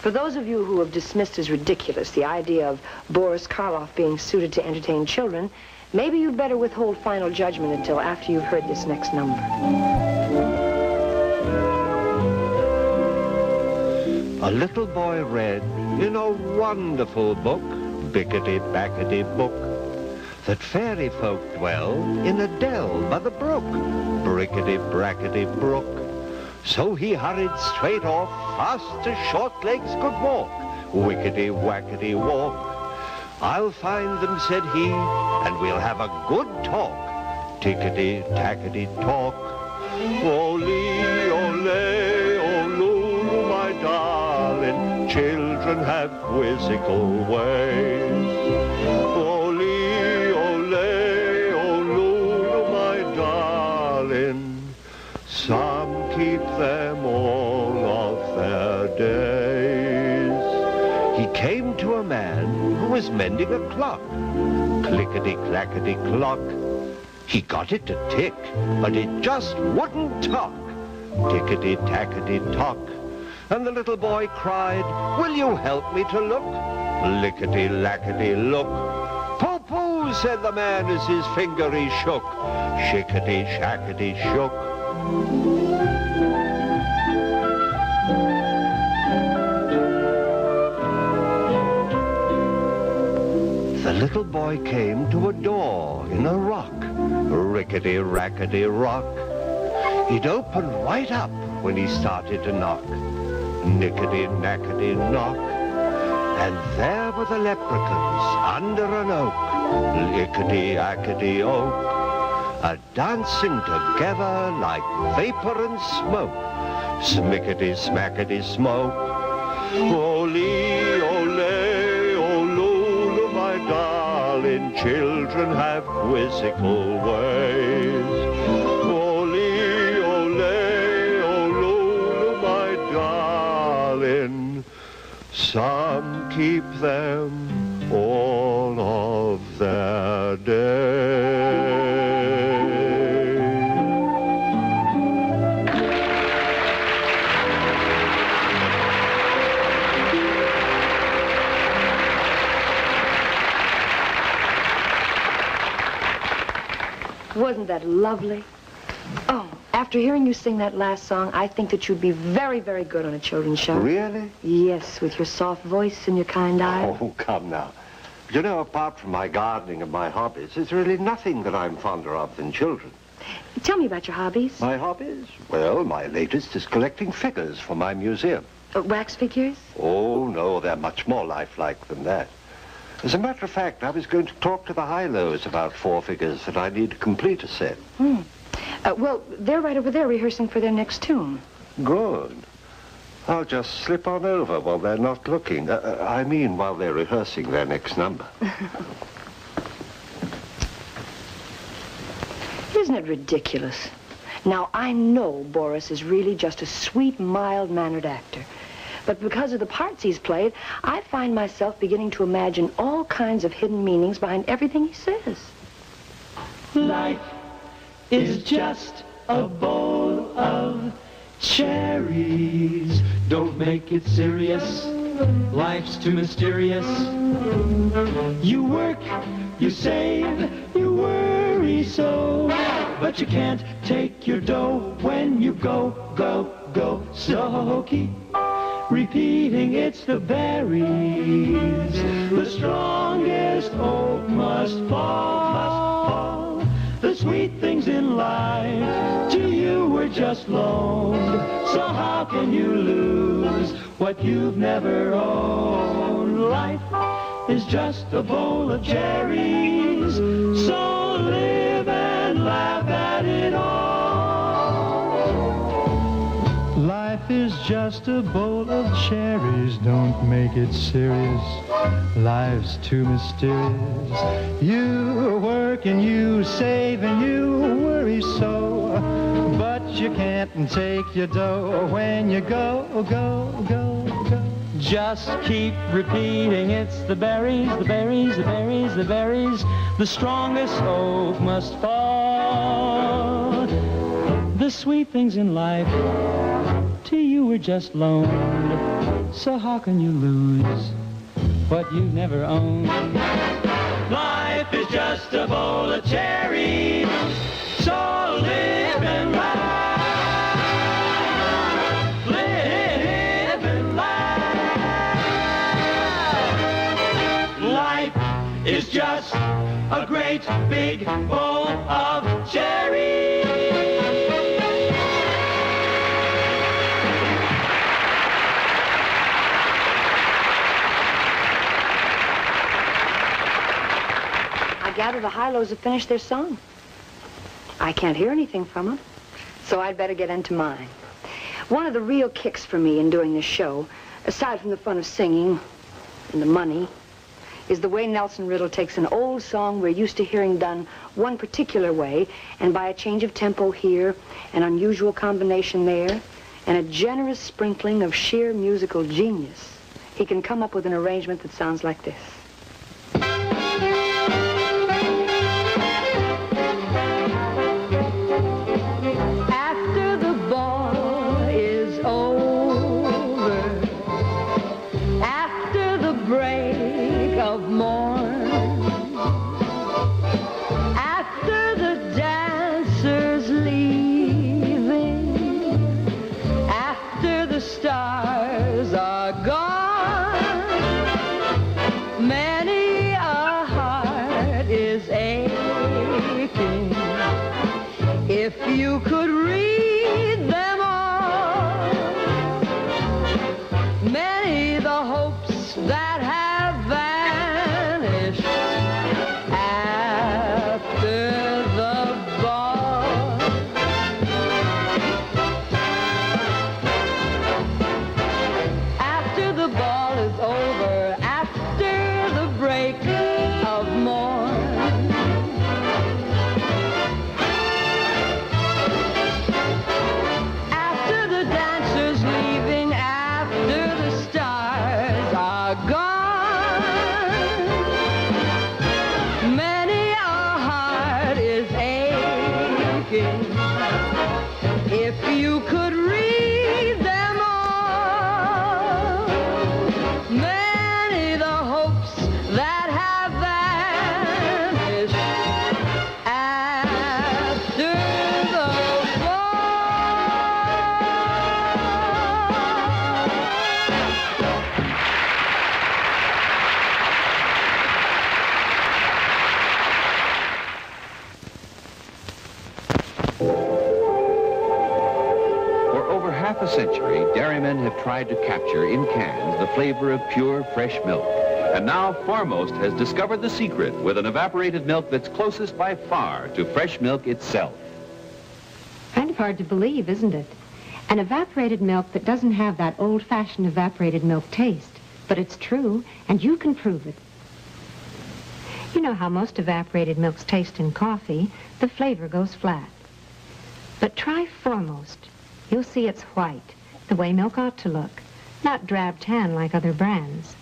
For those of you who have dismissed as ridiculous the idea of Boris Karloff being suited to entertain children, maybe you'd better withhold final judgment until after you've heard this next number. A little boy read in a wonderful book, bickety-backety book, that fairy folk dwell in a dell by the brook, brickety-brackety brook. So he hurried straight off, fast as short legs could walk, wickety-wackety walk. I'll find them, said he, and we'll have a good talk, tickety-tackety talk. Ole, ole, oh, Lulu, my darling, children have quizzical ways. Ole, ole, oh, Lulu, my darling, some keep them all of their days. He came to a man who was mending a clock, clickety-clackety clock. He got it to tick, but it just wouldn't talk, tickety-tackety talk. And the little boy cried, will you help me to look? Lickety-lackety look. Pooh-pooh, said the man as his finger he shook, shickety-shackety shook. The little boy came to a door in a rock, rickety-rackety rock. He'd open right up when he started to knock, nickety-nackety knock. And there were the leprechauns under an oak, lickety-ackety oak, a-dancing together like vapor and smoke, smickety-smackety smoke. Ole, ole, oh, Lulu, my darling, children have quizzical ways. Ole, ole, oh, Lulu, my darling, some keep them all of their days. Wasn't that lovely? Oh, after hearing you sing that last song, I think that you'd be very, very good on a children's show. Really? Yes, with your soft voice and your kind eyes. Oh, come now. You know, apart from my gardening and my hobbies, there's really nothing that I'm fonder of than children. Tell me about your hobbies. My hobbies? Well, my latest is collecting figures for my museum. Wax figures? Oh, no, they're much more lifelike than that. As a matter of fact, I was going to talk to the high-lows about 4 figures that I need to complete a set. Well, they're right over there rehearsing for their next tune. Good. I'll just slip on over while they're not looking. I mean, while they're rehearsing their next number. Isn't it ridiculous? Now, I know Boris is really just a sweet, mild-mannered actor. But because of the parts he's played, I find myself beginning to imagine all kinds of hidden meanings behind everything he says. Life is just a bowl of cherries. Don't make it serious. Life's too mysterious. You work, you save, you worry so. But you can't take your dough when you go, go, go. So keep repeating, it's the berries. The strongest oak must fall, must fall. The sweet things in life to you were just loaned. So how can you lose what you've never owned? Life is just a bowl of cherries. So live and laugh at it all. Life is just a bowl of cherries, don't make it serious. Life's too mysterious. You work and you save and you worry so, but you can't take your dough when you go, go, go, go. Just keep repeating, it's the berries, the berries, the berries, the berries. The strongest oak must fall. The sweet things in life to you were just loaned. So how can you lose what you've never owned? Life is just a bowl of cherries, so live and laugh, live and laugh. Life is just a great big bowl of cherries. I gather the Hilos have finished their song. I can't hear anything from them, so I'd better get into mine. One of the real kicks for me in doing this show, aside from the fun of singing and the money, is the way Nelson Riddle takes an old song we're used to hearing done one particular way, and by a change of tempo here, an unusual combination there, and a generous sprinkling of sheer musical genius, he can come up with an arrangement that sounds like this. After the ball is over, after the break of morn, after the dancers leaving, after the stars are gone, many a heart is aching. If you could read them all, many the hopes that have vanished after the ball. After the ball is over, after the break of morn, after the dancers leaving, after the stars are gone, many a heart is aching. If you could read them all, many the hopes that have vanished after the For over half a century, dairymen have tried to capture in cans the flavor of pure, fresh milk. And now Foremost has discovered the secret with an evaporated milk that's closest by far to fresh milk itself. Kind of hard to believe, isn't it? An evaporated milk that doesn't have that old-fashioned evaporated milk taste. But it's true, and you can prove it. You know how most evaporated milks taste in coffee. The flavor goes flat. But try Foremost. You'll see it's white, the way milk ought to look, not drab tan like other brands.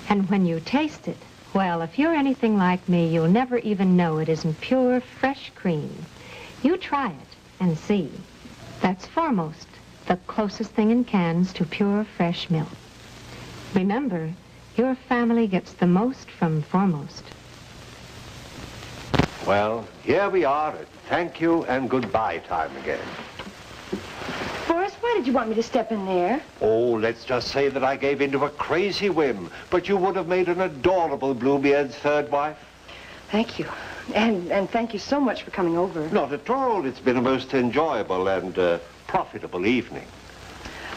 And when you taste it, well, if you're anything like me, you'll never even know it isn't pure, fresh cream. You try it and see. That's Foremost, the closest thing in cans to pure, fresh milk. Remember, your family gets the most from Foremost. Well, here we are at thank you and goodbye time again. Boris, why did you want me to step in there? Oh, let's just say that I gave in to a crazy whim, but you would have made an adorable Bluebeard's third wife. Thank you. And thank you so much for coming over. Not at all. It's been a most enjoyable and profitable evening.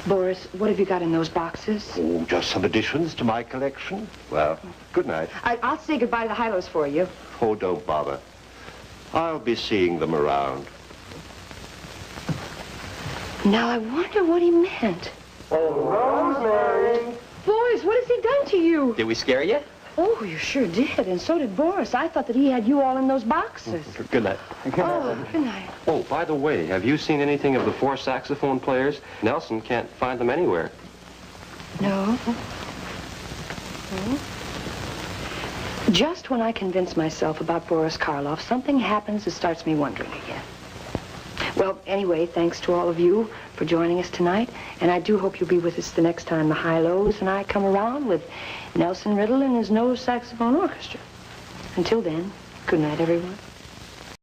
Boris, what have you got in those boxes? Oh, just some additions to my collection. Well, good night. I'll say goodbye to the Hilos for you. Oh, don't bother. I'll be seeing them around. Now, I wonder what he meant. Oh, Rosemary! Boris, what has he done to you? Did we scare you? Oh, you sure did, and so did Boris. I thought that he had you all in those boxes. Good night. Oh, good night. Oh, by the way, have you seen anything of the 4 saxophone players? Nelson can't find them anywhere. No. No. Just when I convince myself about Boris Karloff, something happens that starts me wondering again. Well, anyway, thanks to all of you for joining us tonight. And I do hope you'll be with us the next time the High-Lows and I come around with Nelson Riddle and his Nose Saxophone Orchestra. Until then, good night, everyone.